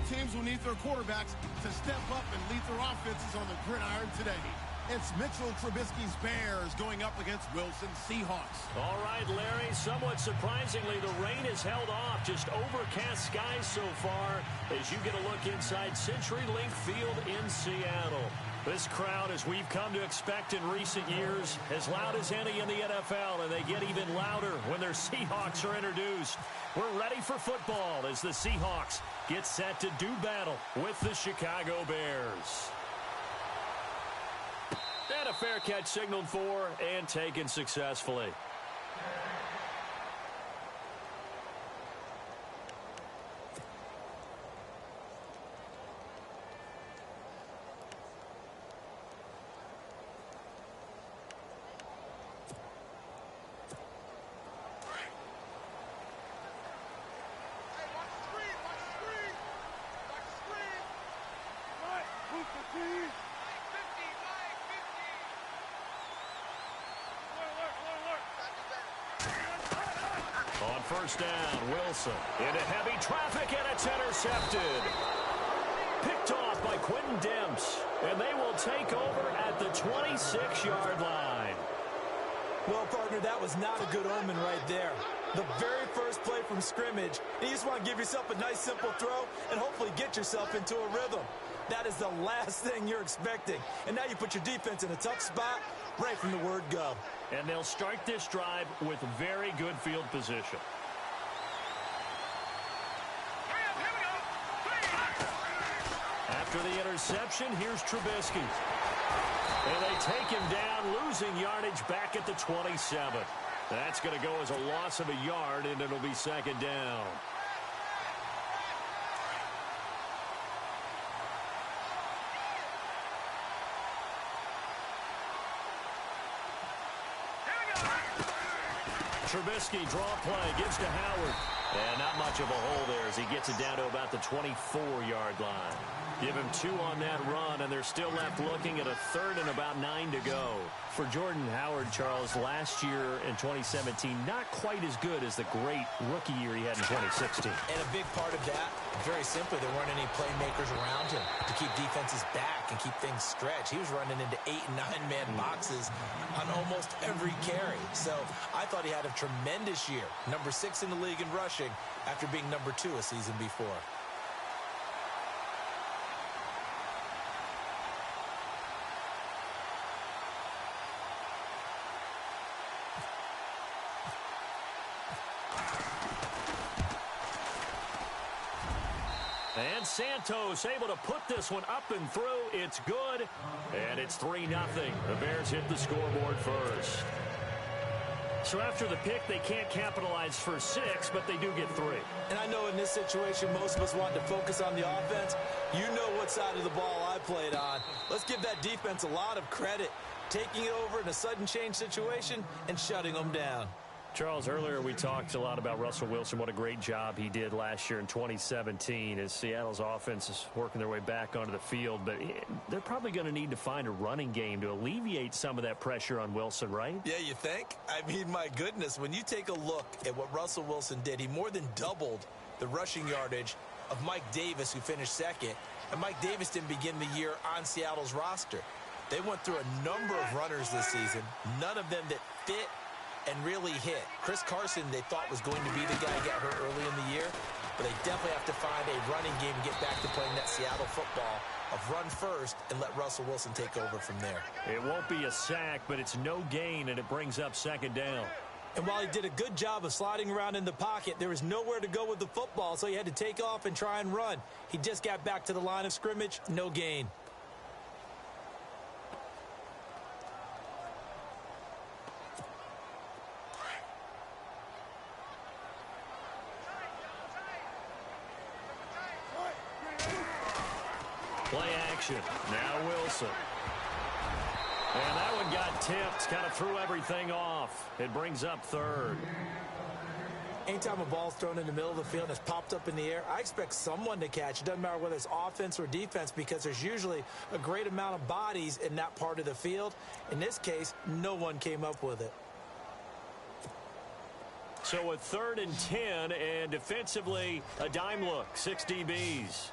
teams will need their quarterbacks to step up and lead their offenses on the gridiron today. It's Mitchell Trubisky's Bears going up against Wilson's Seahawks. All right, Larry, somewhat surprisingly, the rain has held off. Just overcast skies so far as you get a look inside CenturyLink Field in Seattle. This crowd, as we've come to expect in recent years, as loud as any in the NFL, and they get even louder when their Seahawks are introduced. We're ready for football as the Seahawks get set to do battle with the Chicago Bears. And a fair catch signaled for and taken successfully. On first down, Wilson into heavy traffic, and it's intercepted. Picked off by Quentin Demps, and they will take over at the 26-yard line. Well, partner, that was not a good omen right there. The very first play from scrimmage, you just want to give yourself a nice, simple throw and hopefully get yourself into a rhythm. That is the last thing you're expecting. And now you put your defense in a tough spot right from the word go. And they'll start this drive with very good field position. After the interception, here's Trubisky. And they take him down, losing yardage back at the 27. That's going to go as a loss of a yard, and it'll be second down. Trubisky, draw play, gives to Howard. And not much of a hole there as he gets it down to about the 24-yard line. Give him 2 on that run, and they're still left looking at a third and about 9 to go. For Jordan Howard, Charles, last year in 2017, not quite as good as the great rookie year he had in 2016. And a big part of that, very simply, there weren't any playmakers around him to keep defenses back and keep things stretched. He was running into 8- and 9-man boxes on almost every carry. So I thought he had a tremendous year, number 6 in the league in rushing after being number 2 a season before. And Santos able to put this one up and through. It's good. And it's 3-0. The Bears hit the scoreboard first. So after the pick, they can't capitalize for 6, but they do get 3. And I know in this situation, most of us want to focus on the offense. You know what side of the ball I played on. Let's give that defense a lot of credit. Taking it over in a sudden change situation and shutting them down. Charles, earlier we talked a lot about Russell Wilson, what a great job he did last year in 2017 as Seattle's offense is working their way back onto the field. But they're probably going to need to find a running game to alleviate some of that pressure on Wilson, right? Yeah, you think? I mean, my goodness, when you take a look at what Russell Wilson did, he more than doubled the rushing yardage of Mike Davis, who finished second. And Mike Davis didn't begin the year on Seattle's roster. They went through a number of runners this season, none of them that fit and really hit. Chris Carson, they thought was going to be the guy who got hurt early in the year, but they definitely have to find a running game and get back to playing that Seattle football of run first and let Russell Wilson take over from there. It won't be a sack, but it's no gain, and it brings up second down. And while he did a good job of sliding around in the pocket, there was nowhere to go with the football, so he had to take off and try and run. He just got back to the line of scrimmage, no gain. Play action. Now Wilson. And that one got tipped. Kind of threw everything off. It brings up third. Anytime a ball's thrown in the middle of the field and it's popped up in the air, I expect someone to catch. It doesn't matter whether it's offense or defense because there's usually a great amount of bodies in that part of the field. In this case, no one came up with it. So a 3rd and 10, and defensively, a dime look, 6 DBs.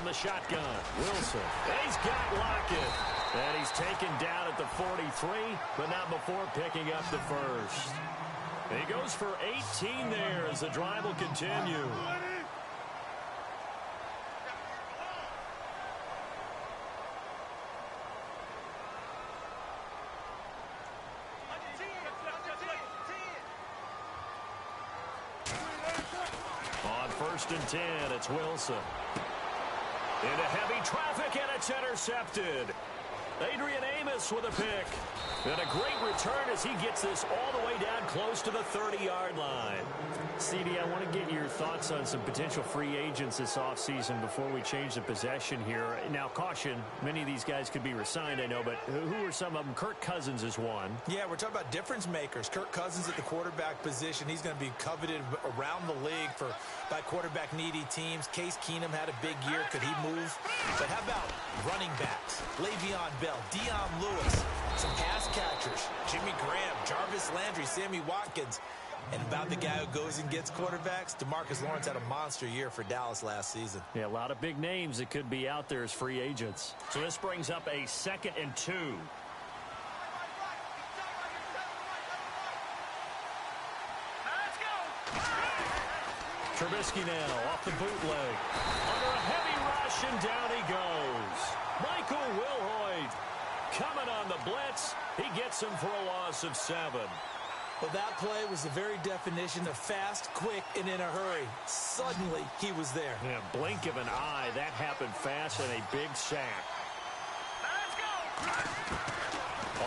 from the shotgun. Wilson. He's got Lockett. And he's taken down at the 43, but not before picking up the first. He goes for 18 there as the drive will continue. On 1st and 10, it's Wilson. Into heavy traffic, and it's intercepted. Adrian Amos with a pick. And a great return as he gets this all the way down close to the 30-yard line. CD, I want to get your thoughts on some potential free agents this offseason before we change the possession here. Now, caution, many of these guys could be re-signed, I know, but who are some of them? Kirk Cousins is one. Yeah, we're talking about difference makers. Kirk Cousins at the quarterback position. He's going to be coveted around the league by quarterback-needy teams. Case Keenum had a big year. Could he move? But how about running backs? Le'Veon Bell, Dion Lewis, some pass catchers, Jimmy Graham, Jarvis Landry, Sammy Watkins. And about the guy who goes and gets quarterbacks, DeMarcus Lawrence had a monster year for Dallas last season. Yeah, a lot of big names that could be out there as free agents. So this brings up a 2nd and 2. Trubisky now off the bootleg. Under a heavy rush, and down he goes. Michael Wilhoit coming on the blitz. He gets him for a loss of 7. Well, that play was the very definition of fast, quick, and in a hurry. Suddenly, he was there. Yeah, blink of an eye. That happened fast and a big sack. Let's go!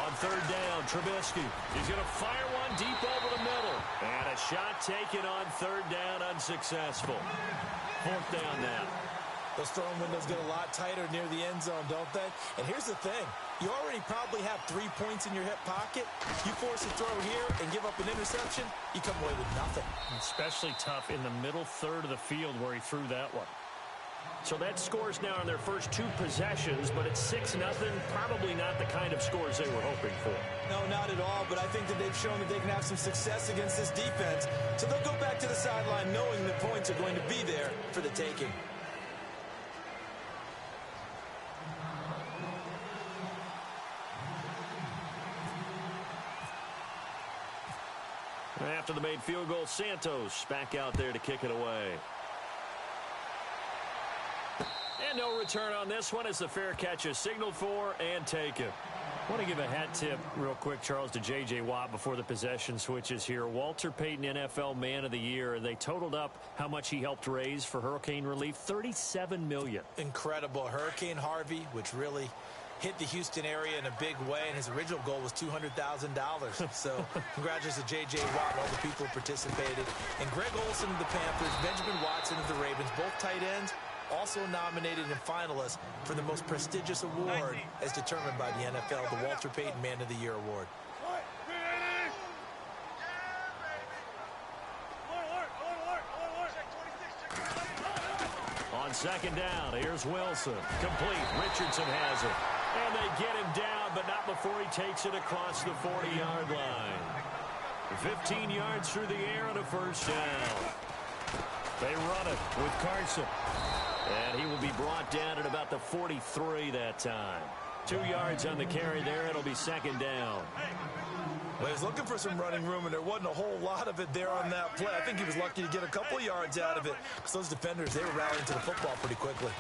On 3rd down, Trubisky. He's going to fire one deep over the middle. And a shot taken on 3rd down, unsuccessful. 4th down now. Those throwing windows get a lot tighter near the end zone, don't they? And here's the thing. You already probably have 3 points in your hip pocket. You force a throw here and give up an interception, you come away with nothing. Especially tough in the middle third of the field where he threw that one. So that scores now on their first 2 possessions, but it's 6-0. Probably not the kind of scores they were hoping for. No, not at all, but I think that they've shown that they can have some success against this defense. So they'll go back to the sideline knowing the points are going to be there for the taking. After the made field goal, Santos back out there to kick it away. And no return on this one as the fair catch is signaled for and taken. I want to give a hat tip real quick, Charles, to J.J. Watt before the possession switches here. Walter Payton, NFL Man of the Year. They totaled up how much he helped raise for hurricane relief, $37 million. Incredible. Hurricane Harvey, which really hit the Houston area in a big way, and his original goal was $200,000. So congratulations to J.J. Watt and all the people who participated. And Greg Olsen of the Panthers, Benjamin Watson of the Ravens, both tight ends, also nominated and finalists for the most prestigious award as determined by the NFL, the Walter Payton Man of the Year Award. On 2nd down, here's Wilson. Complete. Richardson has it. And they get him down, but not before he takes it across the 40-yard line. 15 yards through the air and a 1st down. They run it with Carson. And he will be brought down at about the 43 that time. 2 yards on the carry there. It'll be 2nd down. Well, he was looking for some running room, and there wasn't a whole lot of it there on that play. I think he was lucky to get a couple of yards out of it because those defenders, they were rallying to the football pretty quickly.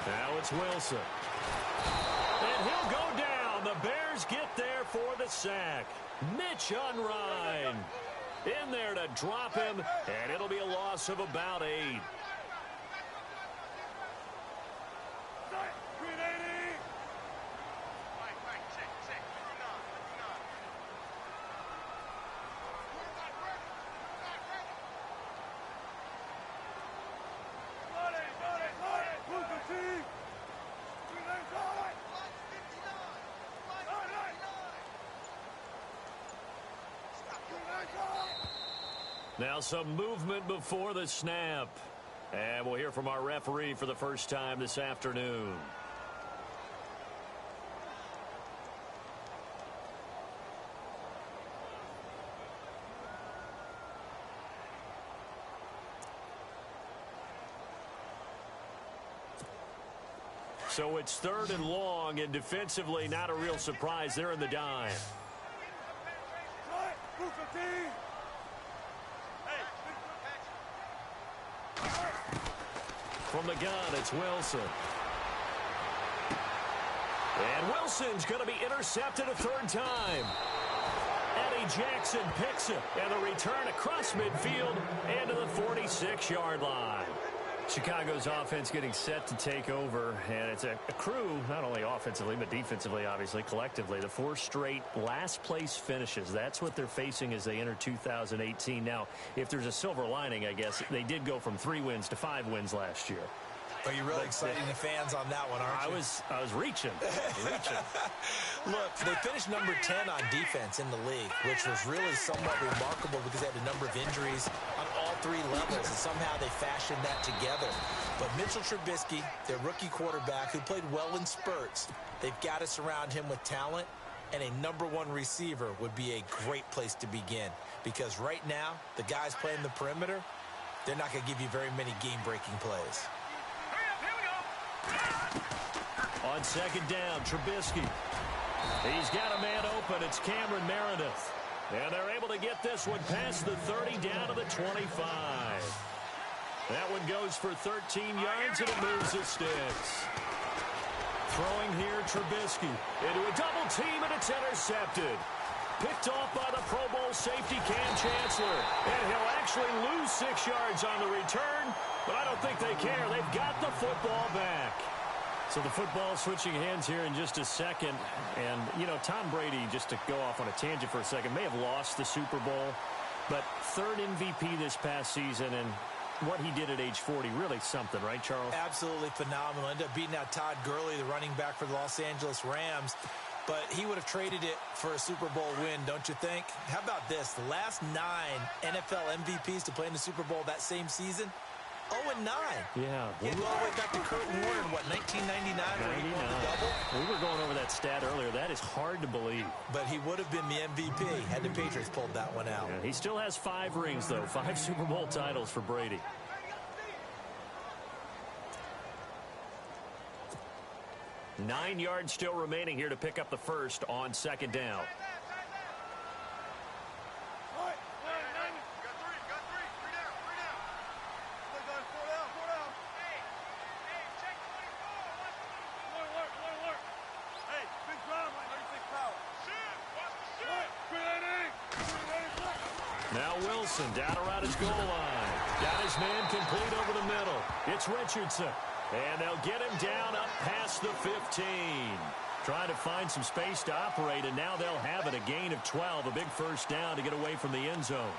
Now it's Wilson. And he'll go down. The Bears get there for the sack. Mitch Unrein in there to drop him, and it'll be a loss of about 8. Now some movement before the snap. And we'll hear from our referee for the first time this afternoon. So it's 3rd and long, and defensively not a real surprise. They're in the dime. From the gun, it's Wilson. And Wilson's going to be intercepted a 3rd time. Eddie Jackson picks it, and the return across midfield and to the 46-yard line. Chicago's offense getting set to take over, and it's a crew, not only offensively, but defensively, obviously, collectively. The 4 straight last-place finishes. That's what they're facing as they enter 2018. Now, if there's a silver lining, I guess, they did go from 3 wins to 5 wins last year. But you're really exciting the fans on that one, aren't you? I was reaching. Look, they finished number 10 on defense in the league, which was really somewhat remarkable because they had a number of injuries on all 3 levels, and somehow they fashioned that together. But Mitchell Trubisky, their rookie quarterback, who played well in spurts, they've got to surround him with talent, and a number 1 receiver would be a great place to begin. Because right now, the guys playing the perimeter, they're not going to give you very many game-breaking plays. On 2nd down, Trubisky. He's got a man open. It's Cameron Meredith. And they're able to get this one past the 30 down to the 25. That one goes for 13 yards, and it moves the sticks. Throwing here, Trubisky into a double team, and it's intercepted. Picked off by the Pro Bowl safety Cam Chancellor. And he'll actually lose 6 yards on the return, but I don't think they care. They've got the football back. So the football switching hands here in just a second. And, you know, Tom Brady, just to go off on a tangent for a second, may have lost the Super Bowl, but 3rd MVP this past season, and what he did at age 40, really something, right, Charles? Absolutely phenomenal. Ended up beating out Todd Gurley, the running back for the Los Angeles Rams. But he would have traded it for a Super Bowl win, don't you think? How about this? The last 9 NFL MVPs to play in the Super Bowl that same season, 0-9. Yeah. You go all the way back to Kurt Warner in, 1999, where he won the double? We were going over that stat earlier. That is hard to believe. But he would have been the MVP had the Patriots pulled that one out. Yeah, he still has 5 rings, though. 5 Super Bowl titles for Brady. Nine yards still remaining here to pick up the first on 2nd down. Now Wilson down around his goal line. Got his man complete over the middle. It's Richardson. And they'll get him down up past the 15. Trying to find some space to operate, and now they'll have it. A gain of 12, a big first down to get away from the end zone.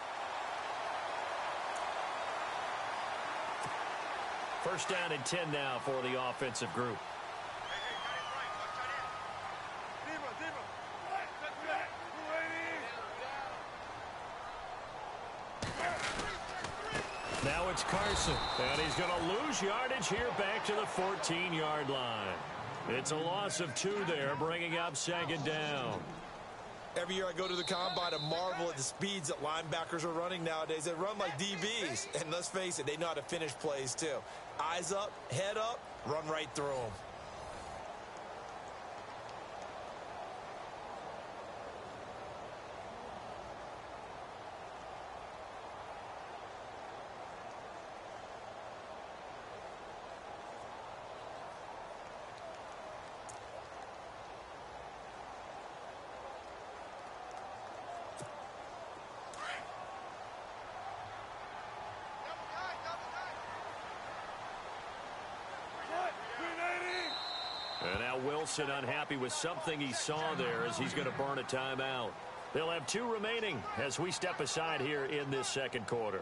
First down and 10 now for the offensive group. Now it's Carson, and he's going to lose yardage here back to the 14-yard line. It's a loss of 2 there, bringing up 2nd down. Every year I go to the combine and marvel at the speeds that linebackers are running nowadays. They run like DBs, and let's face it, they know how to finish plays too. Eyes up, head up, run right through them. And now Wilson unhappy with something he saw there as he's going to burn a timeout. They'll have 2 remaining as we step aside here in this 2nd quarter.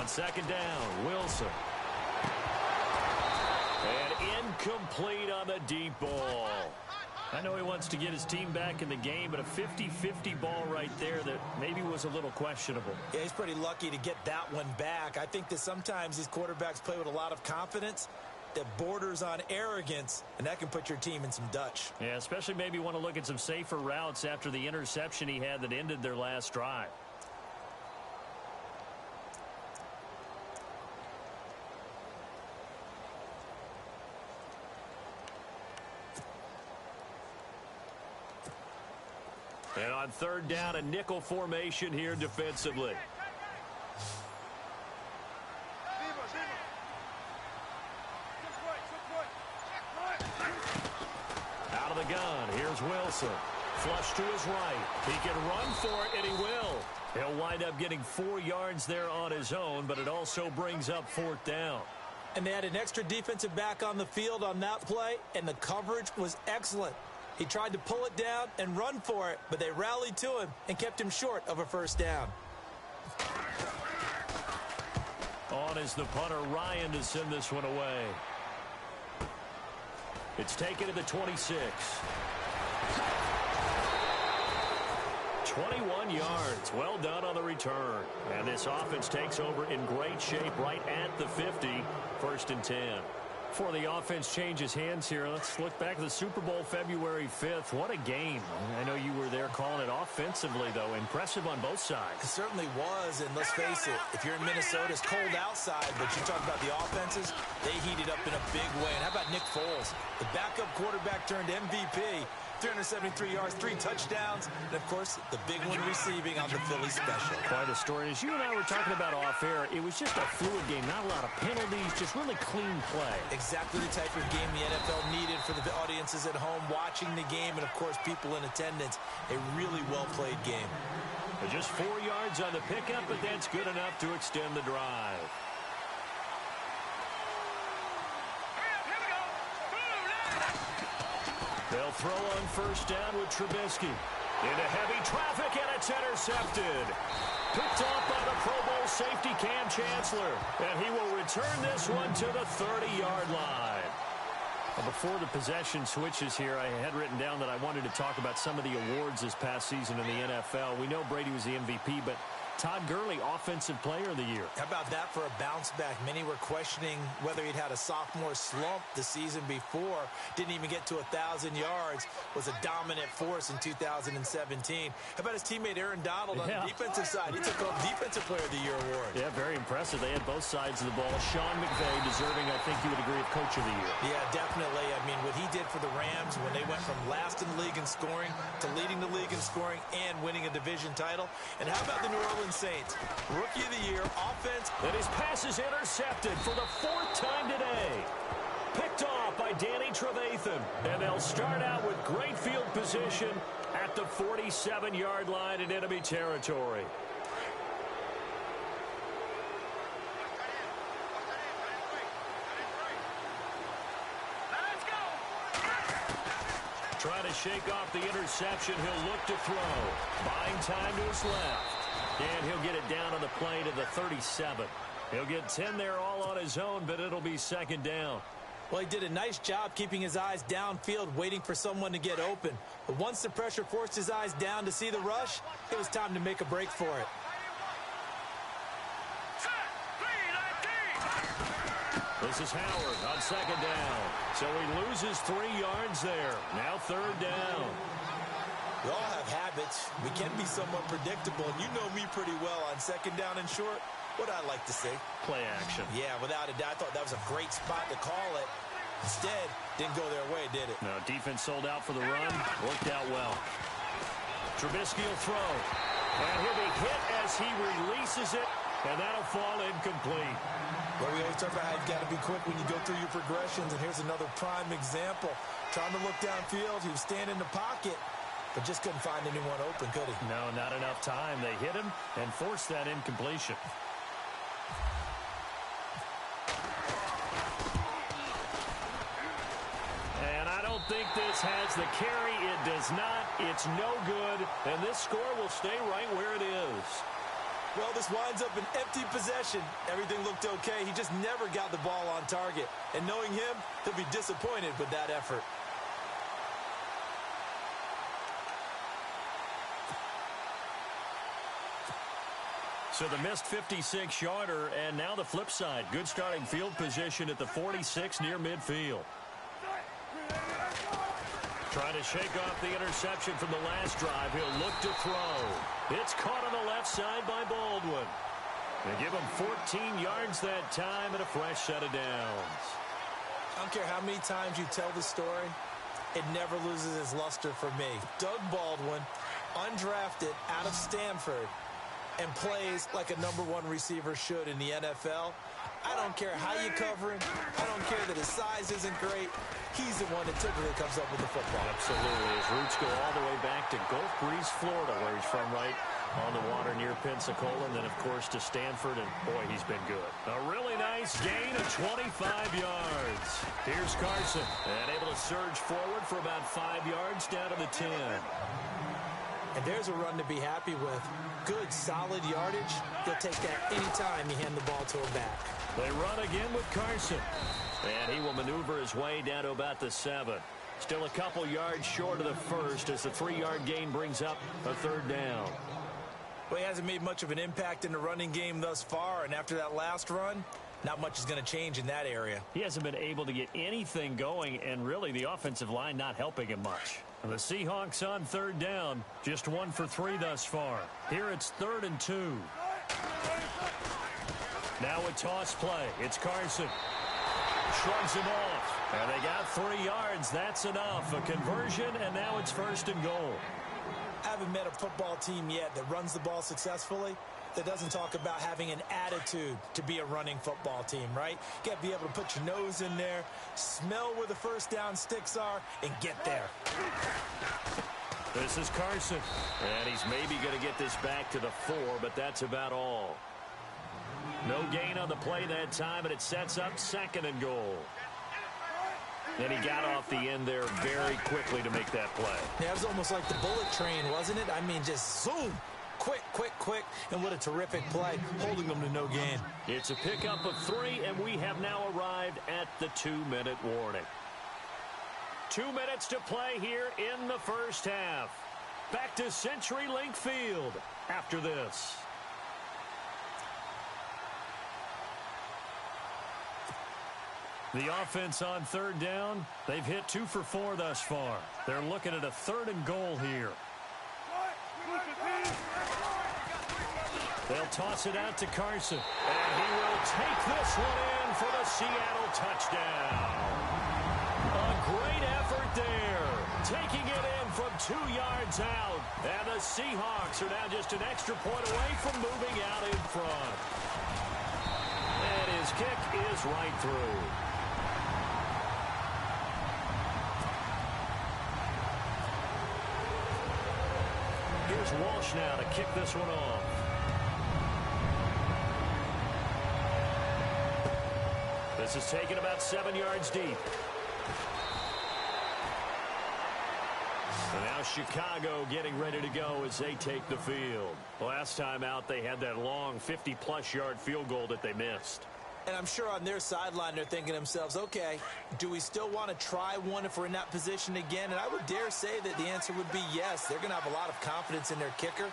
On 2nd down, Wilson. And incomplete on the deep ball. I know he wants to get his team back in the game, but a 50-50 ball right there that maybe was a little questionable. Yeah, he's pretty lucky to get that one back. I think that sometimes these quarterbacks play with a lot of confidence that borders on arrogance, and that can put your team in some Dutch. Yeah, especially maybe want to look at some safer routes after the interception he had that ended their last drive. And on third down, a nickel formation here defensively. Out of the gun, here's Wilson. Flush to his right. He can run for it, and he will. He'll wind up getting 4 yards there on his own, but it also brings up fourth down. And they had an extra defensive back on the field on that play, and the coverage was excellent. He tried to pull it down and run for it, but they rallied to him and kept him short of a first down. On is the punter, Ryan, to send this one away. It's taken to the 26. 21 yards. Well done on the return. And this offense takes over in great shape right at the 50. 1st and 10. Before the offense changes hands here, let's look back at the Super Bowl February 5th. What a game. I know you were there calling it offensively, though. Impressive on both sides. It certainly was, and let's face it, if you're in Minnesota, it's cold outside, but you talk about the offenses, they heated up in a big way. And how about Nick Foles? The backup quarterback turned MVP. 373 yards, 3 touchdowns, and, of course, the big one receiving on the Philly special. Quite a story. As you and I were talking about off air, it was just a fluid game. Not a lot of penalties, just really clean play. Exactly the type of game the NFL needed for the audiences at home watching the game and, of course, people in attendance. A really well-played game. Just 4 yards on the pickup, but that's good enough to extend the drive. They'll throw on first down with Trubisky. Into heavy traffic, and it's intercepted. Picked off by the Pro Bowl safety Cam Chancellor. And he will return this one to the 30-yard line. Well, before the possession switches here, I had written down that I wanted to talk about some of the awards this past season in the NFL. We know Brady was the MVP, but Todd Gurley, Offensive Player of the Year. How about that for a bounce back? Many were questioning whether he'd had a sophomore slump the season before. Didn't even get to 1,000 yards. Was a dominant force in 2017. How about his teammate Aaron Donald on the defensive side? He took home Defensive Player of the Year award. Yeah, very impressive. They had both sides of the ball. Sean McVay deserving, I think you would agree, of Coach of the Year. Yeah, definitely. I mean, what he did for the Rams when they went from last in the league in scoring to leading the league in scoring and winning a division title. And how about the New Orleans Saints? Rookie of the Year, offense. And his pass is intercepted for the 4th time today. Picked off by Danny Trevathan. And they'll start out with great field position at the 47-yard line in enemy territory. Trying to shake off the interception. He'll look to throw. Buying time to his left. And he'll get it down on the play to the 37. He'll get 10 there all on his own, but it'll be 2nd down. Well, he did a nice job keeping his eyes downfield, waiting for someone to get open. But once the pressure forced his eyes down to see the rush, it was time to make a break for it. This is Howard on 2nd down. So he loses 3 yards there. Now 3rd down. We all have habits. We can be somewhat predictable, and you know me pretty well on 2nd down and short. What I like to say? Play action. Yeah, without a doubt. I thought that was a great spot to call it. Instead, didn't go their way, did it? No, defense sold out for the run. Worked out well. Trubisky will throw. And he'll be hit as he releases it, and that'll fall incomplete. Well, we always talk about how you've got to be quick when you go through your progressions, and here's another prime example. Trying to look downfield, he was standing in the pocket, but just couldn't find anyone open, could he? No, not enough time. They hit him and forced that incompletion. And I don't think this has the carry. It does not. It's no good. And this score will stay right where it is. Well, this winds up an empty possession. Everything looked okay. He just never got the ball on target. And knowing him, he'll be disappointed with that effort. So the missed 56-yarder, and now the flip side. Good starting field position at the 46 near midfield. Trying to shake off the interception from the last drive. He'll look to throw. It's caught on the left side by Baldwin. They give him 14 yards that time and a fresh set of downs. I don't care how many times you tell the story, it never loses its luster for me. Doug Baldwin, undrafted out of Stanford, and plays like a #1 receiver should in the NFL. I don't care how you cover him. I don't care that his size isn't great. He's the one that typically comes up with the football. Absolutely. His roots go all the way back to Gulf Breeze, Florida, where he's from, right on the water near Pensacola, and then, of course, to Stanford, and, boy, he's been good. A really nice gain of 25 yards. Here's Carson, and able to surge forward for about 5 yards down to the 10. And there's a run to be happy with. Good, solid yardage. He'll take that anytime you hand the ball to a back. They run again with Carson. And he will maneuver his way down to about the 7. Still a couple yards short of the first as the 3-yard gain brings up a 3rd down. Well, he hasn't made much of an impact in the running game thus far, and after that last run, not much is going to change in that area. He hasn't been able to get anything going, and really the offensive line not helping him much. And the Seahawks on 3rd down, just 1 for 3 thus far. Here it's 3rd and 2. Now a toss play. It's Carson. Shrugs him off. And they got 3 yards. That's enough. A conversion, and now it's 1st and goal. I haven't met a football team yet that runs the ball successfully that doesn't talk about having an attitude to be a running football team, right? You got to be able to put your nose in there, smell where the first down sticks are, and get there. This is Carson. And he's maybe going to get this back to the 4, but that's about all. No gain on the play that time, and it sets up 2nd and goal. And he got off the end there very quickly to make that play. Yeah, it was almost like the bullet train, wasn't it? I mean, just zoom. Quick, quick, quick. And what a terrific play, holding them to no gain. It's a pickup of 3, and we have now arrived at the 2-minute warning. 2 minutes to play here in the first half. Back to CenturyLink Field after this. The offense on 3rd down, they've hit 2 for 4 thus far. They're looking at a 3rd and goal here. They'll toss it out to Carson. And he will take this one in for the Seattle touchdown. A great effort there. Taking it in from 2 yards out. And the Seahawks are now just an extra point away from moving out in front. And his kick is right through. Here's Walsh now to kick this one off. This is taken about 7 yards deep. And now Chicago getting ready to go as they take the field. Last time out, they had that long 50-plus yard field goal that they missed. And I'm sure on their sideline they're thinking to themselves, okay, do we still want to try one if we're in that position again? And I would dare say that the answer would be yes. They're going to have a lot of confidence in their kicker.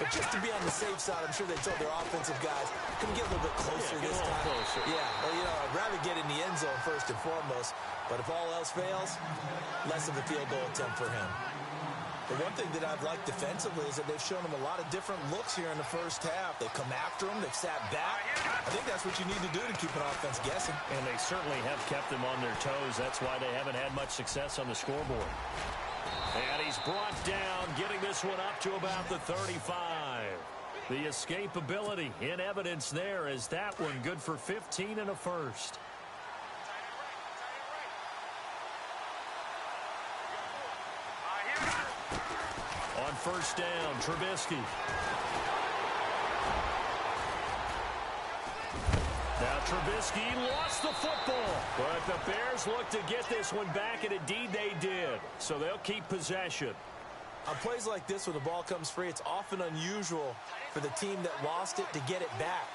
But just to be on the safe side, I'm sure they told their offensive guys, can we get a little bit closer this time? Closer. Yeah, well, you know, I'd rather get in the end zone first and foremost. But if all else fails, less of a field goal attempt for him. The one thing that I've liked defensively is that they've shown him a lot of different looks here in the first half. They've come after him. They've sat back. I think that's what you need to do to keep an offense guessing. And they certainly have kept them on their toes. That's why they haven't had much success on the scoreboard. And he's brought down, getting this one up to about the 35. The escapability in evidence there is that one good for 15 and a first. On 1st down, Trubisky. Now Trubisky lost the football, but the Bears look to get this one back, and indeed they did. So they'll keep possession. On plays like this, when the ball comes free, it's often unusual for the team that lost it to get it back.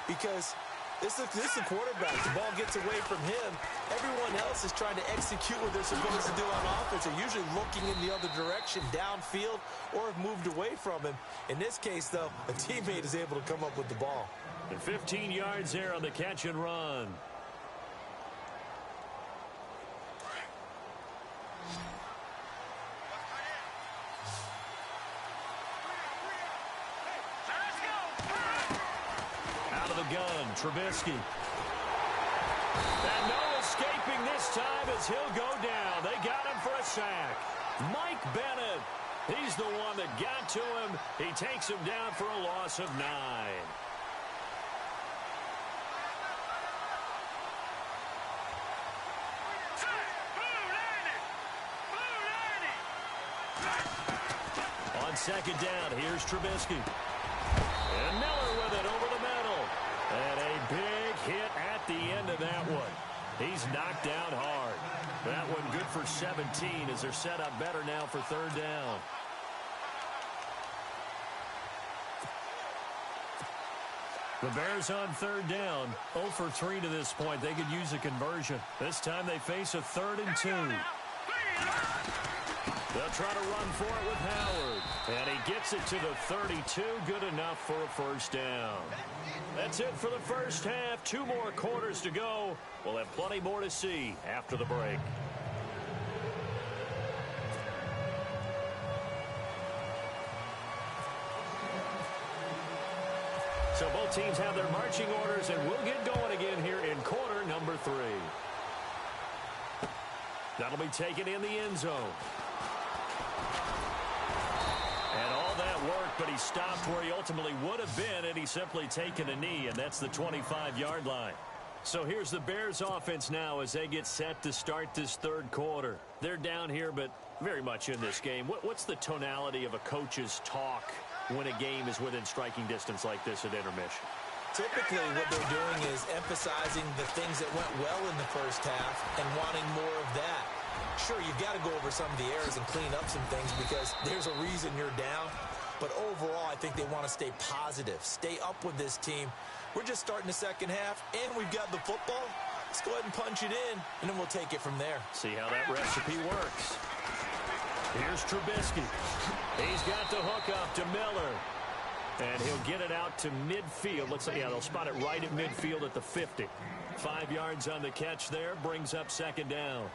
Because this is the quarterback. The ball gets away from him. Everyone else is trying to execute what they're supposed to do on offense. They're usually looking in the other direction, downfield, or have moved away from him. In this case, though, a teammate is able to come up with the ball. And 15 yards there on the catch and run. Out of the gun, Trubisky. And no escaping this time as he'll go down. They got him for a sack. Mike Bennett. He's the one that got to him. He takes him down for a loss of 9. On second down, here's Trubisky. And Miller with it over the middle. And a big hit at the end of that one. He's knocked down hard. That one good for 17 as they're set up better now for third down. The Bears on third down. 0 for 3 to this point. They could use a conversion. This time they face a 3rd and 2. They'll try to run for it with Howard. And he gets it to the 32. Good enough for a first down. That's it for the first half. 2 more quarters to go. We'll have plenty more to see after the break. So both teams have their marching orders, and we'll get going again here in quarter number 3. That'll be taken in the end zone. And all that work, but he stopped where he ultimately would have been, and he's simply taken a knee, and that's the 25-yard line. So here's the Bears offense now as they get set to start this third quarter. They're down here, but very much in this game. What's the tonality of a coach's talk when a game is within striking distance like this at intermission? Typically, what they're doing is emphasizing the things that went well in the first half and wanting more of that. Sure, you've got to go over some of the errors and clean up some things because there's a reason you're down. But overall, I think they want to stay positive, stay up with this team. We're just starting the second half, and we've got the football. Let's go ahead and punch it in, and then we'll take it from there. See how that recipe works. Here's Trubisky. He's got the hook up to Miller. And he'll get it out to midfield. Let's say, yeah, they'll spot it right at midfield at the 50. 5 yards on the catch there, brings up second down.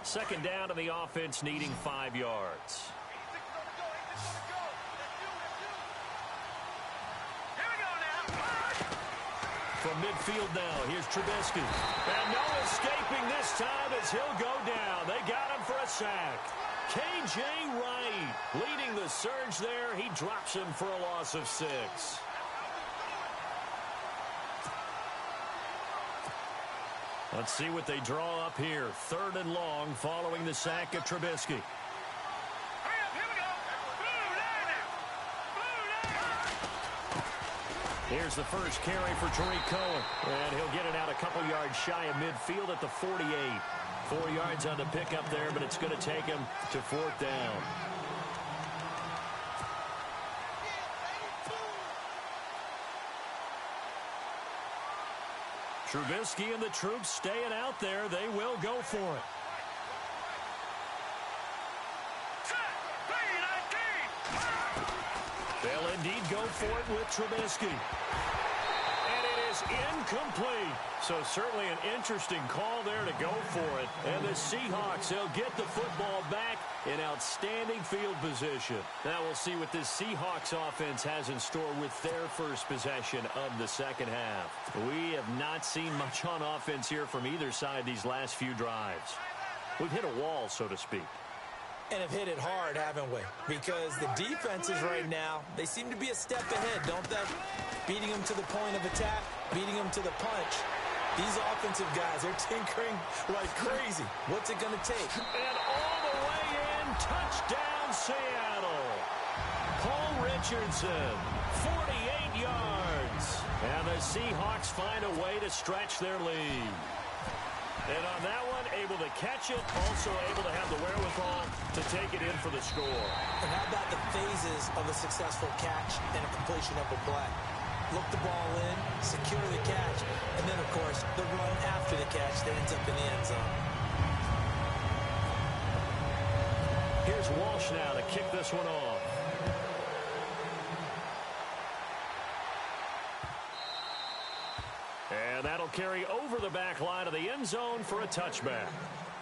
Second down to the offense, needing 5 yards. From midfield now, here's Trubisky. And no escaping this time as he'll go down. They got him for a sack. K.J. Wright leading the surge there. He drops him for a loss of 6. Let's see what they draw up here. 3rd and long following the sack of Trubisky. Here's the first carry for Tariq Cohen. And he'll get it out a couple yards shy of midfield at the 48. 4 yards on the pickup there, but it's going to take him to 4th down. Trubisky and the troops staying out there. They will go for it. They'll indeed go for it with Trubisky. And it is incomplete. So certainly an interesting call there to go for it. And the Seahawks, they'll get the football back in outstanding field position. Now we'll see what this Seahawks offense has in store with their first possession of the second half. We have not seen much on offense here from either side these last few drives. We've hit a wall, so to speak. And have hit it hard, haven't we? Because the defenses right now, they seem to be a step ahead, don't they? Beating them to the point of attack, beating them to the punch. These offensive guys, they're tinkering like crazy. What's it going to take? And all the way in, touchdown Seattle. Paul Richardson, 48 yards. And the Seahawks find a way to stretch their lead. And on that one, a able to catch it, also able to have the wherewithal to take it in for the score. And how about the phases of a successful catch and a completion of a play? Look the ball in, secure the catch, and then, of course, the run after the catch that ends up in the end zone. Here's Walsh now to kick this one off. And that'll carry over the back line of the end zone for a touchback.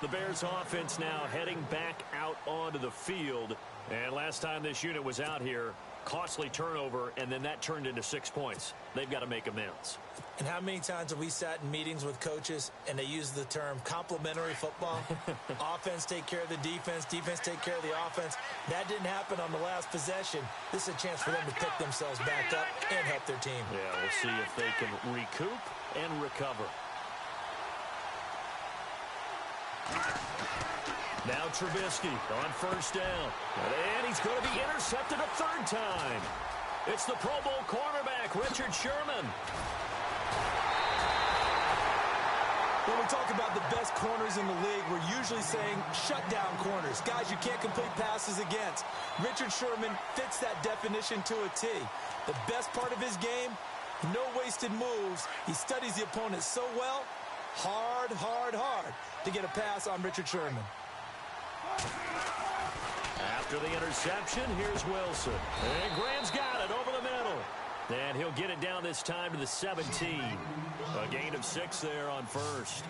The Bears offense now heading back out onto the field. And last time this unit was out here, costly turnover, and then that turned into 6 points. They've got to make amends. And how many times have we sat in meetings with coaches and they use the term complementary football? Offense take care of the defense, defense take care of the offense. That didn't happen on the last possession. This is a chance for them to pick themselves back up and help their team. Yeah, we'll see if they can recoup and recover. Now Trubisky on first down. And he's going to be intercepted a third time. It's the Pro Bowl cornerback, Richard Sherman. When we talk about the best corners in the league, we're usually saying shutdown corners, guys you can't complete passes against. Richard Sherman fits that definition to a T. The best part of his game, no wasted moves. He studies the opponent so well, hard to get a pass on Richard Sherman. After the interception, here's Wilson. And Graham's got it over the middle. And he'll get it down this time to the 17. A gain of 6 there on first.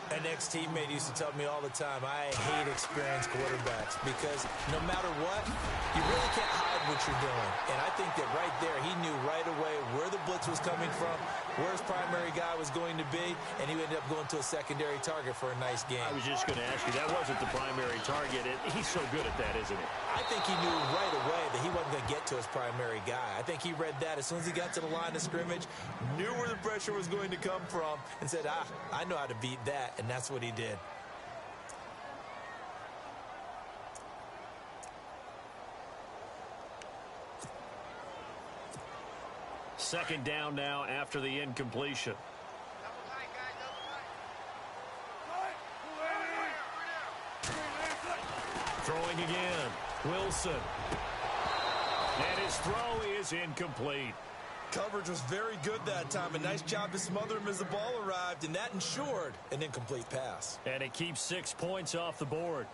An ex-teammate used to tell me all the time, I hate experienced quarterbacks because no matter what, you really can't hide what you're doing. And I think that right there, he knew right away where the blitz was coming from, where his primary guy was going to be, and he ended up going to a secondary target for a nice game. I was just going to ask you, that wasn't the primary target. He's so good at that, isn't he? I think he knew right away that he wasn't going to get to his primary guy. I think he read that as soon as he got to the line of scrimmage, knew where the pressure was going to come from, and said, I know how to beat that. And that's what he did. Second down now after the incompletion. Throwing again. Wilson. And his throw is incomplete. Coverage was very good that time. A nice job to smother him as the ball arrived, and that ensured an incomplete pass. And it keeps 6 points off the board.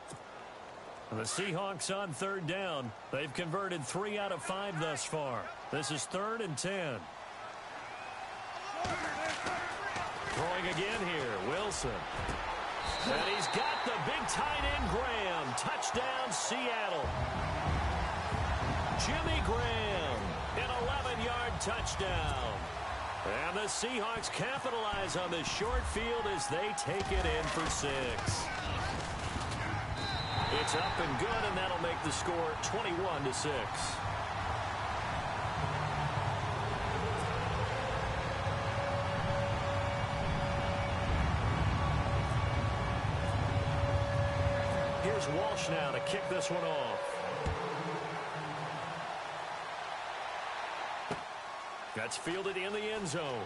The Seahawks on third down. They've converted 3 out of 5 thus far. This is 3rd and 10. Throwing again here, Wilson. And he's got the big tight end, Graham. Touchdown, Seattle. Jimmy Graham, an 11-yard touchdown. And the Seahawks capitalize on this short field as they take it in for 6. It's up and good, and that'll make the score 21-6. Here's Walsh now to kick this one off. That's fielded in the end zone.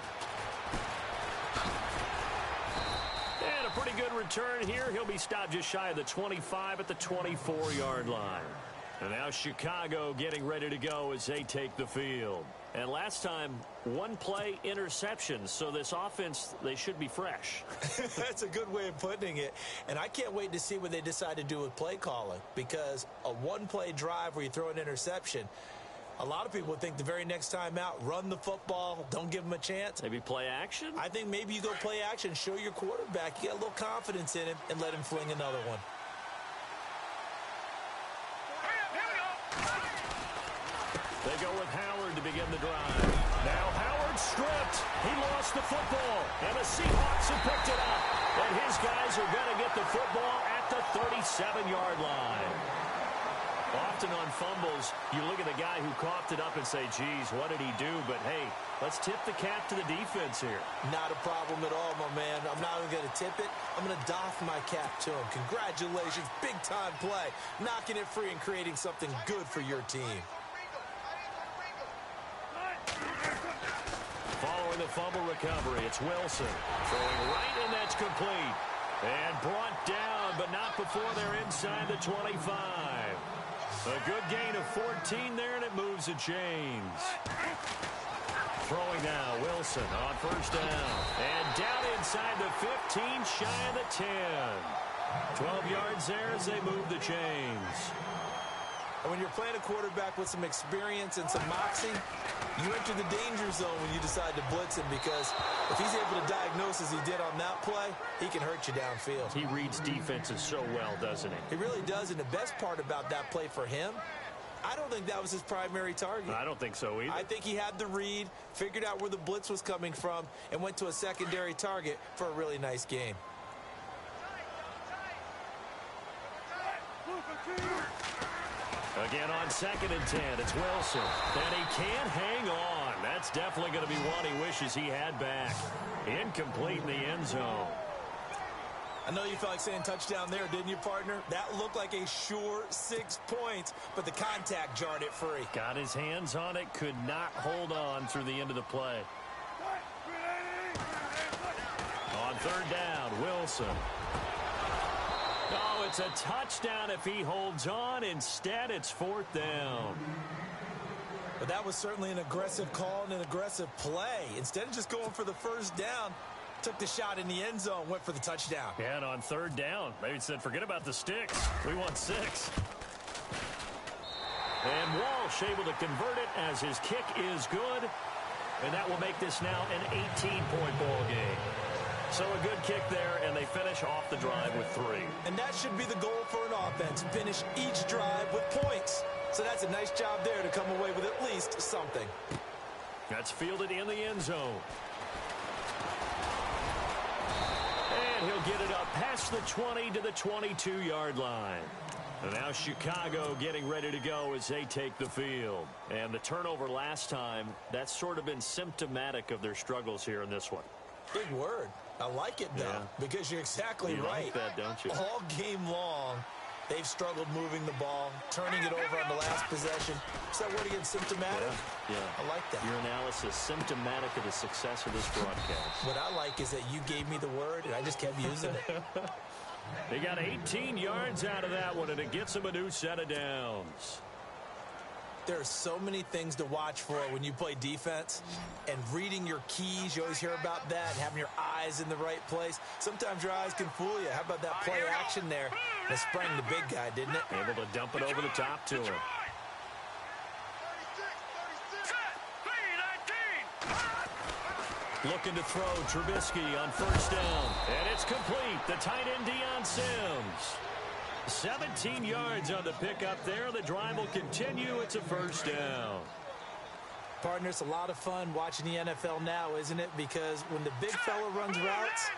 And a pretty good return here. He'll be stopped just shy of the 25 at the 24-yard line. And now Chicago getting ready to go as they take the field. And last time, 1-play interception. So this offense, they should be fresh. That's a good way of putting it. And I can't wait to see what they decide to do with play calling. Because a 1-play drive where you throw an interception, a lot of people would think the very next time out, run the football, don't give them a chance. Maybe play action? I think maybe you go play action, show your quarterback, you got a little confidence in him, and let him fling another one. They go with Howard to begin the drive. Now Howard stripped. He lost the football, and the Seahawks have picked it up. And his guys are going to get the football at the 37-yard line. Often on fumbles, you look at the guy who coughed it up and say, geez, what did he do? But, hey, let's tip the cap to the defense here. Not a problem at all, my man. I'm not even going to tip it. I'm going to doff my cap to him. Congratulations. Big-time play. Knocking it free and creating something good for your team. Following the fumble recovery, it's Wilson. Throwing right, and that's complete. And brought down, but not before they're inside the 25. A good gain of 14 there, and it moves the chains. Throwing now, Wilson on first down. And down inside the 15, shy of the 10. 12 yards there as they move the chains. And when you're playing a quarterback with some experience and some moxie, you enter the danger zone when you decide to blitz him, because if he's able to diagnose as he did on that play, he can hurt you downfield. He reads defenses so well, doesn't he? He really does, and the best part about that play for him, I don't think that was his primary target. I don't think so either. I think he had the read, figured out where the blitz was coming from, and went to a secondary target for a really nice game. Again on 2nd and 10, it's Wilson. And he can't hang on. That's definitely going to be one he wishes he had back. Incomplete in the end zone. I know you felt like saying touchdown there, didn't you, partner? That looked like a sure 6 points, but the contact jarred it free. Got his hands on it, could not hold on through the end of the play. On 3rd down, Wilson. Oh, it's a touchdown if he holds on. Instead, it's 4th down. But that was certainly an aggressive call and an aggressive play. Instead of just going for the first down, took the shot in the end zone, went for the touchdown. Yeah, and on 3rd down, maybe said, forget about the sticks. We want 6. And Walsh able to convert it as his kick is good. And that will make this now an 18-point ball game. So a good kick there, and they finish off the drive with 3. And that should be the goal for an offense, finish each drive with points. So that's a nice job there to come away with at least something. That's fielded in the end zone. And he'll get it up past the 20 to the 22-yard line. And now Chicago getting ready to go as they take the field. And the turnover last time, that's sort of been symptomatic of their struggles here in this one. Big word. I like it, though, because you're exactly right. You like that, don't you? All game long, they've struggled moving the ball, turning it over on the last possession. Is that word again, symptomatic? Yeah. I like that. Your analysis, symptomatic of the success of this broadcast. What I like is that you gave me the word, and I just kept using it. They got 18 yards out of that one, and it gets them a new set of downs. There are so many things to watch for when you play defense, and reading your keys, you always hear about that, and having your eyes in the right place. Sometimes your eyes can fool you. How about that play action there? That sprang the big guy, didn't it? Able to dump it over the top to him. Looking to throw, Trubisky on first down. And it's complete. The tight end, Deion Sims. 17 yards on the pickup there. The drive will continue. It's a first down. Partner, it's a lot of fun watching the NFL now, isn't it? Because when the big fella runs routes,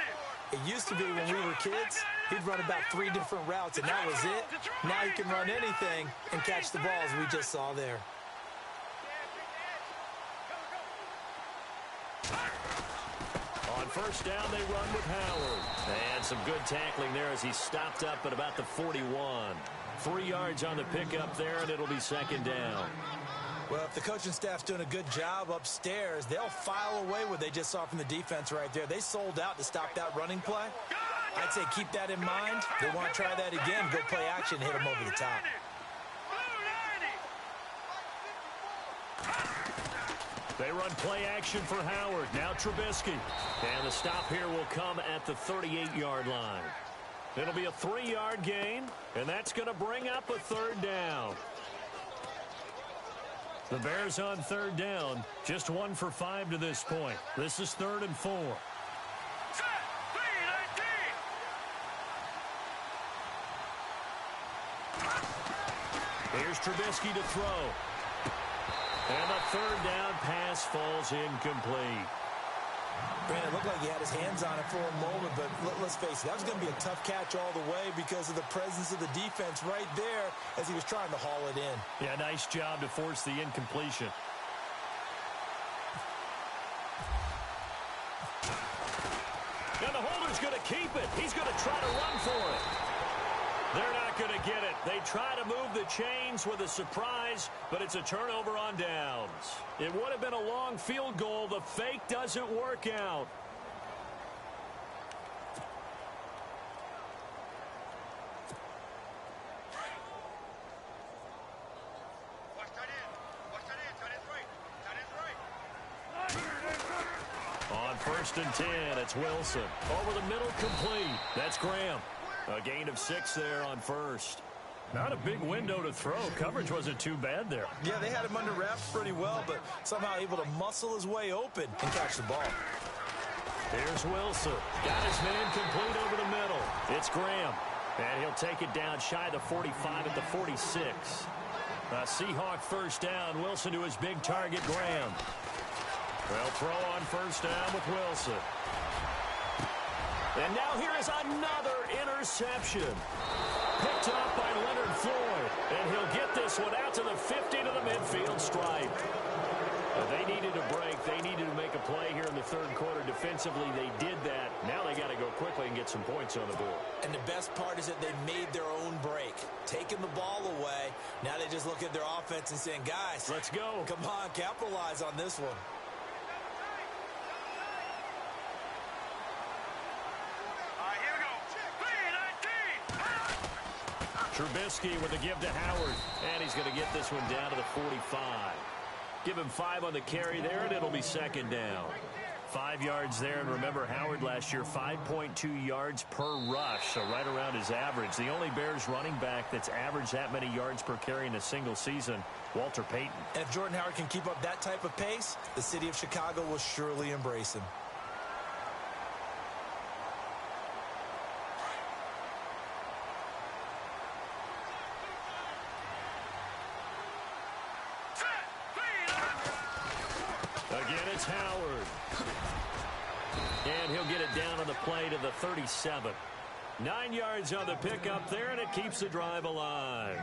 it used to be when we were kids, he'd run about 3 different routes, and that was it. Now he can run anything and catch the ball, as we just saw there. On first down, they run with Howard. And some good tackling there as he stopped up at about the 41. 3 yards on the pickup there, and it'll be second down. Well, if the coaching staff's doing a good job upstairs, they'll file away what they just saw from the defense right there. They sold out to stop that running play. I'd say keep that in mind. They want to try that again, go play action, hit them over the top. They run play action for Howard. Now Trubisky. And the stop here will come at the 38-yard line. It'll be a 3-yard gain, and that's going to bring up a third down. The Bears on third down, just 1 for 5 to this point. This is 3rd and 4. Here's Trubisky to throw. And the third down pass falls incomplete. Brandon, it looked like he had his hands on it for a moment, but let's face it, that was going to be a tough catch all the way because of the presence of the defense right there as he was trying to haul it in. Yeah, nice job to force the incompletion. And the holder's going to keep it. He's going to try to run for it. They're not going to get it. They try to move the chains with a surprise, but it's a turnover on downs. It would have been a long field goal. The fake doesn't work out. first and 10. It's Wilson. Over the middle, complete. That's Graham. A gain of 6 there on first. Not a big window to throw. Coverage wasn't too bad there. Yeah, they had him under wraps pretty well, but somehow able to muscle his way open and catch the ball. Here's Wilson. Got his man complete over the middle. It's Graham. And he'll take it down shy of the 45 at the 46. A Seahawk first down. Wilson to his big target, Graham. They'll throw on first down with Wilson. And now here is another interception. Picked up by Leonard Floyd. And he'll get this one out to the 50 to the midfield stripe. They needed a break. They needed to make a play here in the third quarter. Defensively, they did that. Now they got to go quickly and get some points on the board. And the best part is that they made their own break. Taking the ball away. Now they just look at their offense and saying, guys, let's go. Come on, capitalize on this one. Trubisky with a give to Howard. And he's going to get this one down to the 45. Give him 5 on the carry there, and it'll be second down. 5 yards there, and remember, Howard last year, 5.2 yards per rush, so right around his average. The only Bears running back that's averaged that many yards per carry in a single season, Walter Payton. And if Jordan Howard can keep up that type of pace, the city of Chicago will surely embrace him. Howard. And he'll get it down on the play to the 37. 9 yards on the pickup there, and it keeps the drive alive.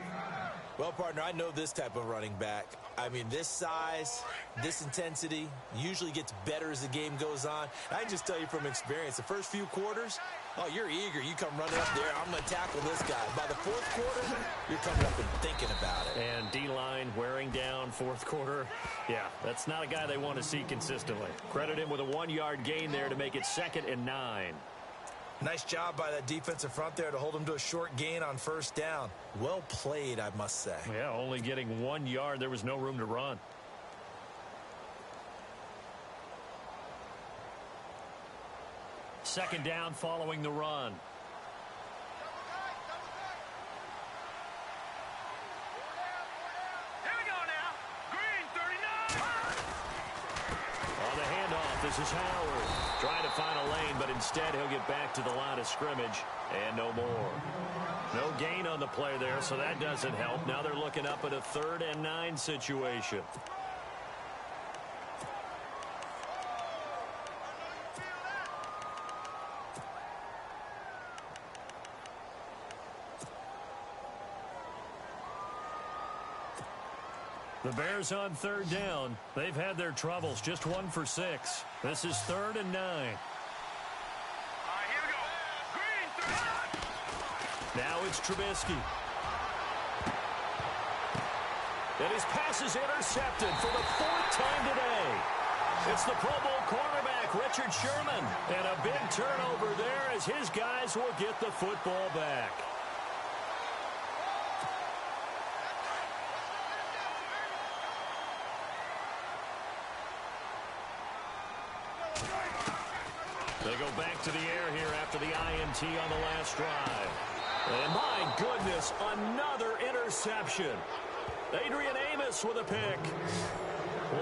Well, partner, I know this type of running back. I mean, this size, this intensity usually gets better as the game goes on. I can just tell you from experience, the first few quarters, oh, you're eager. You come running up there, I'm going to tackle this guy. By the fourth quarter, you're coming up and thinking about it. And D-line wearing down fourth quarter. Yeah, that's not a guy they want to see consistently. Credit him with a 1-yard gain there to make it 2nd and 9. Nice job by that defensive front there to hold him to a short gain on first down. Well played, I must say. Yeah, only getting 1 yard. There was no room to run. Second down following the run. Here we go now. Green 39. On the handoff, this is Howard. Trying to find a lane, but instead he'll get back to the line of scrimmage and no more. No gain on the play there, so that doesn't help. Now they're looking up at a 3rd and 9 situation. The Bears on 3rd down. They've had their troubles. Just 1 for 6. This is 3rd and 9. Here we go. Green 39. Now it's Trubisky. And his pass is intercepted for the 4th time today. It's the Pro Bowl cornerback, Richard Sherman. And a big turnover there as his guys will get the football back. They go back to the air here after the INT on the last drive. And my goodness, another interception. Adrian Amos with a pick.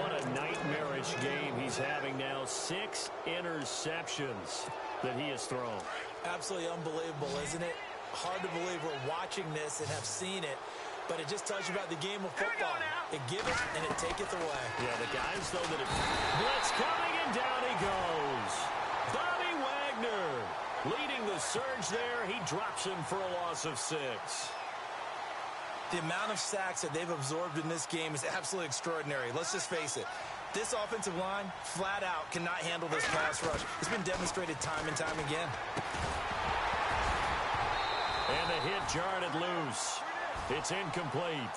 What a nightmarish game he's having now. 6 interceptions that he has thrown. Absolutely unbelievable, isn't it? Hard to believe we're watching this and have seen it. But it just tells you about the game of football. It giveth and it taketh away. Yeah, the guys, though, that have... Blitz coming, and down he goes. Bobby Wagner leading the surge there. He drops him for a loss of 6. The amount of sacks that they've absorbed in this game is absolutely extraordinary. Let's just face it. This offensive line, flat out, cannot handle this pass rush. It's been demonstrated time and time again. And the hit jarred it loose. It's incomplete.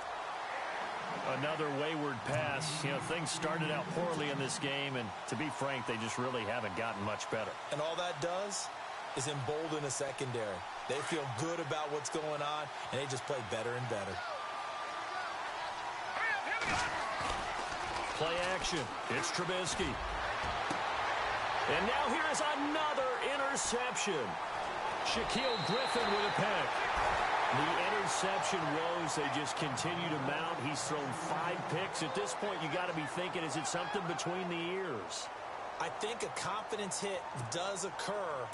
Another wayward pass. You know, things started out poorly in this game, and to be frank, they just really haven't gotten much better. And all that does is embolden a secondary. They feel good about what's going on, and they just play better and better. Play action. It's Trubisky. And now here is another interception. Shaquille Griffin with a pick. The interception woes, they just continue to mount. He's thrown 5 picks. At this point, you got to be thinking, is it something between the ears? I think a confidence hit does occur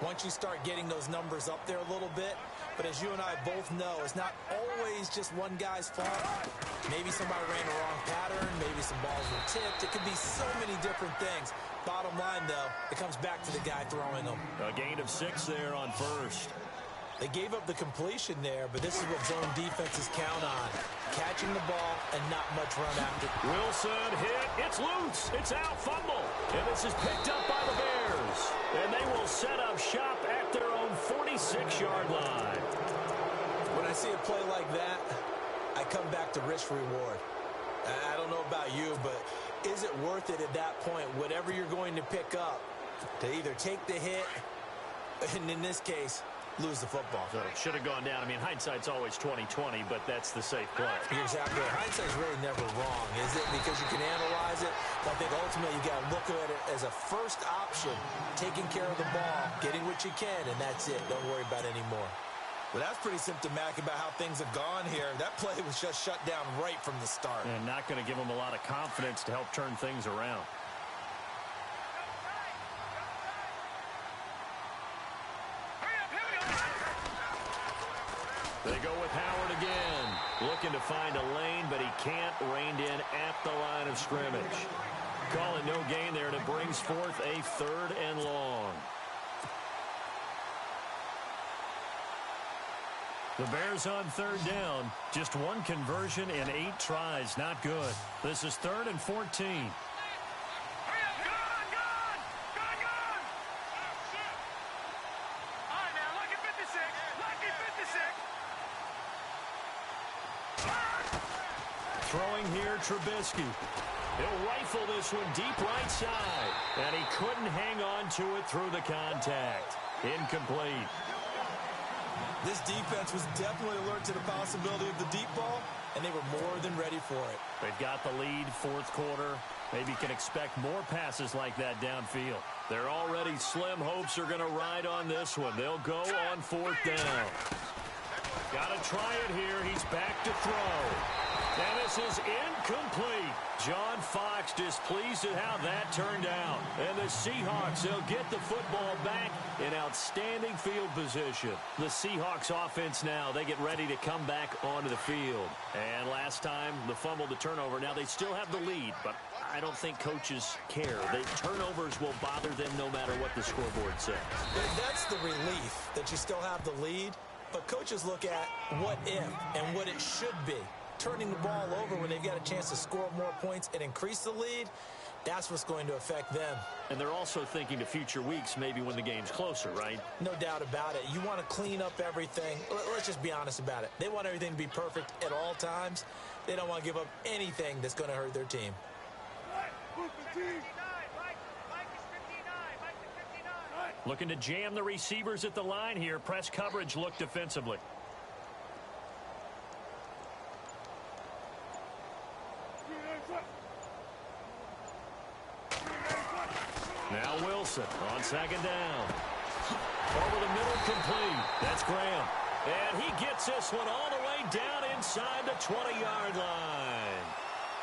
once you start getting those numbers up there a little bit. But as you and I both know, it's not always just one guy's fault. Maybe somebody ran the wrong pattern. Maybe some balls were tipped. It could be so many different things. Bottom line, though, it comes back to the guy throwing them. A gain of 6 there on first. They gave up the completion there, but this is what zone defenses count on. Catching the ball and not much run after. Wilson hit. It's loose. It's out. Fumble. And this is picked up by the Bears. And they will set up shop at their own 46-yard line. When I see a play like that, I come back to risk reward. I don't know about you, but is it worth it at that point, whatever you're going to pick up, to either take the hit, and in this case, lose the football? So it should have gone down. I mean, hindsight's always 20/20, but that's the safe play. You're exactly right. Hindsight's really never wrong, is it? Because you can analyze it. But I think ultimately you got to look at it as a first option, taking care of the ball, getting what you can, and that's it. Don't worry about it anymore. Well, that's pretty symptomatic about how things have gone here. That play was just shut down right from the start. And not going to give them a lot of confidence to help turn things around. They go with Howard again. Looking to find a lane, but he can't. Reined in at the line of scrimmage. Call it no gain there, and it brings forth a 3rd and long. The Bears on 3rd down. Just 1 conversion in 8 tries. Not good. This is 3rd and 14. Throwing here, Trubisky. He'll rifle this one deep right side. And he couldn't hang on to it through the contact. Incomplete. This defense was definitely alert to the possibility of the deep ball, and they were more than ready for it. They've got the lead, 4th quarter. Maybe can expect more passes like that downfield. Their already slim hopes are going to ride on this one. They'll go on 4th down. Got to try it here. He's back to throw. And this is incomplete. John Fox displeased at how that turned out. And the Seahawks, they'll get the football back in outstanding field position. The Seahawks offense now, they get ready to come back onto the field. And last time, the fumble, the turnover. Now they still have the lead, but I don't think coaches care. The turnovers will bother them no matter what the scoreboard says. That's the relief that you still have the lead. But coaches look at what if and what it should be. Turning the ball over when they've got a chance to score more points and increase the lead, that's what's going to affect them. And they're also thinking to future weeks, maybe when the game's closer, right? No doubt about it. You want to clean up everything. Let's just be honest about it. They want everything to be perfect at all times. They don't want to give up anything that's going to hurt their team. Looking to jam the receivers at the line here. Press coverage look defensively. Now Wilson on 2nd down. Over the middle, complete. That's Graham. And he gets this one all the way down inside the 20-yard line.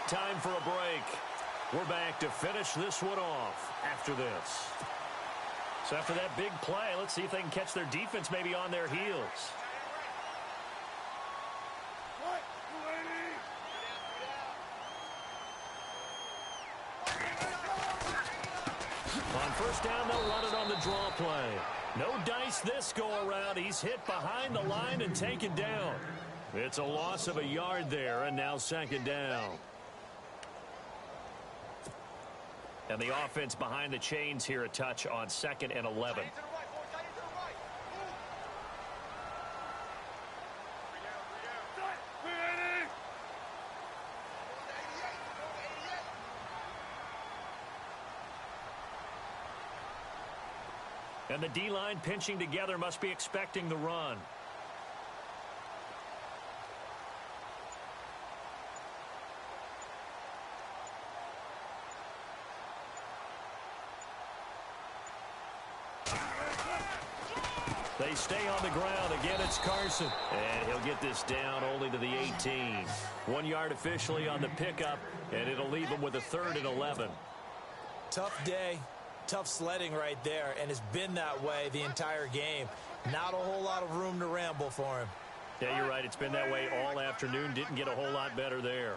Time for a break. We're back to finish this one off after this. So after that big play, let's see if they can catch their defense maybe on their heels. On 1st down, they'll run it on the draw play. No dice this go-around. He's hit behind the line and taken down. It's a loss of a yard there, and now 2nd down. And the offense behind the chains here, a touch on 2nd and 11. And the D-line pinching together, must be expecting the run. They stay on the ground. Again, it's Carson. And he'll get this down only to the 18. 1 yard officially on the pickup, and it'll leave him with a 3rd and 11. Tough day, tough sledding right there, and it's been that way the entire game. Not a whole lot of room to ramble for him. Yeah, you're right. It's been that way all afternoon. Didn't get a whole lot better there.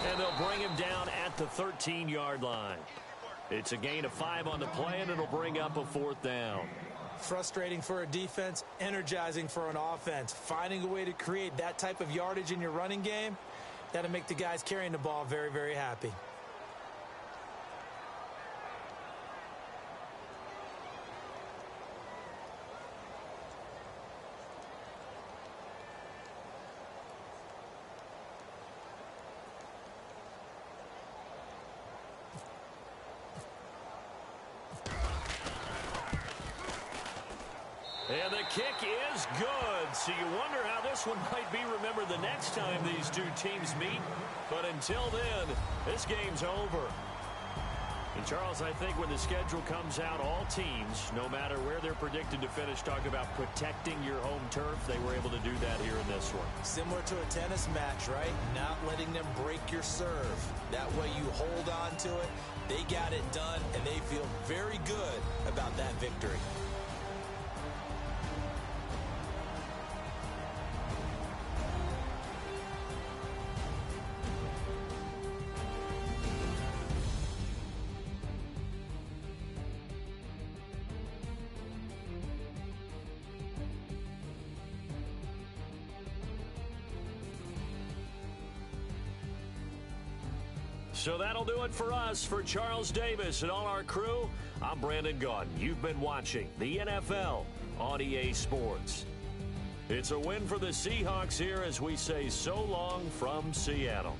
And they'll bring him down at the 13-yard line. It's a gain of 5 on the play, and it'll bring up a 4th down. Frustrating for a defense, energizing for an offense. Finding a way to create that type of yardage in your running game, that'll make the guys carrying the ball very, very happy. And the kick is good. So you wonder how this one might be remembered the next time these two teams meet. But until then, this game's over. And Charles, I think when the schedule comes out, all teams, no matter where they're predicted to finish, talk about protecting your home turf. They were able to do that here in this one. Similar to a tennis match, right? Not letting them break your serve. That way you hold on to it. They got it done, and they feel very good about that victory. So that'll do it for us. For Charles Davis and all our crew, I'm Brandon Gaudin. You've been watching the NFL on EA Sports. It's a win for the Seahawks here as we say so long from Seattle.